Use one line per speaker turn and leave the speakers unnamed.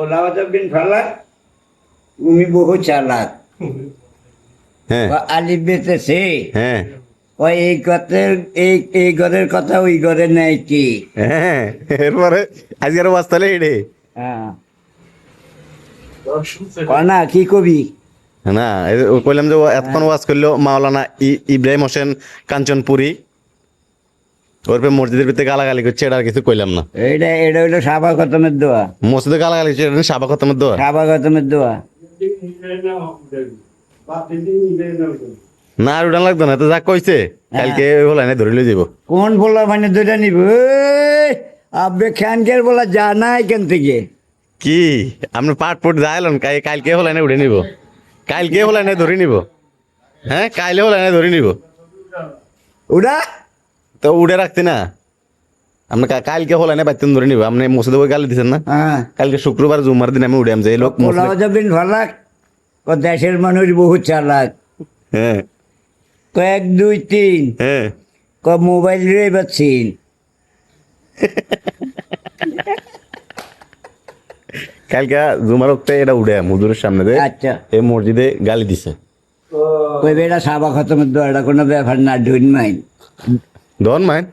খোলাওয়াত বিন ফালাক তুমি বহু চালাক
হ্যাঁ
আলিফ বেতেছে
হ্যাঁ
ওই এই ঘরের কথা ওই ঘরে নেই কি
হ্যাঁ এরপরে আজকের বাস্তালে এডে
হ্যাঁ না কি কবি
না কইলাম যে এতক্ষণ ওয়াজ করলো মাওলানা ইব্রাহিম হোসেন কাঞ্চনপুরি ওর মসজিদের ভিতরে গালাগালি করছে, এটা আর কিছু কইলাম না।
এটা হইলো সাবা খতমের দোয়া,
মসজিদে গালাগালি করছে, এটা সাবা খতমের দোয়া।
সাবা খতমের দোয়া
না আর উঠান লাগতো না, তো যা কইছে কালকে বলা না ধরে লই যাব।
কোন বলা মানে দুইটা নিব আব্বে খানকের বলা জানা এখান থেকে
কি আপনি পাট যাইলেন কালকে হলাই না উঠে নিব, কালকে হলাই না ধরে নিব। হ্যাঁ কাইলে হলাই না ধরে নিব,
ওটা
তো উড়ে রাখতি না আপনি কালকে হলাই না বাইতেন ধরে নিব। আপনি মসজিদে বই গালি দিচ্ছেন না, কালকে শুক্রবার জুমার দিন আমি উড়ে যে লোক
যাবেন ভালাক দেশের মানুষ বহুত চালাক।
হ্যাঁ
এক দুই তিন
হ্যাঁ
মোবাইল রে পাচ্ছেন
কালকে জুমার ওক্তে এটা উড়ে মজুরের সামনে দে।
আচ্ছা
এই মসজিদে গালি দিছে,
কইবে এটা সাবা খতমের দোয়া, এটা কোনো ব্যাপার না, ডুইন মাইন
দন মাইন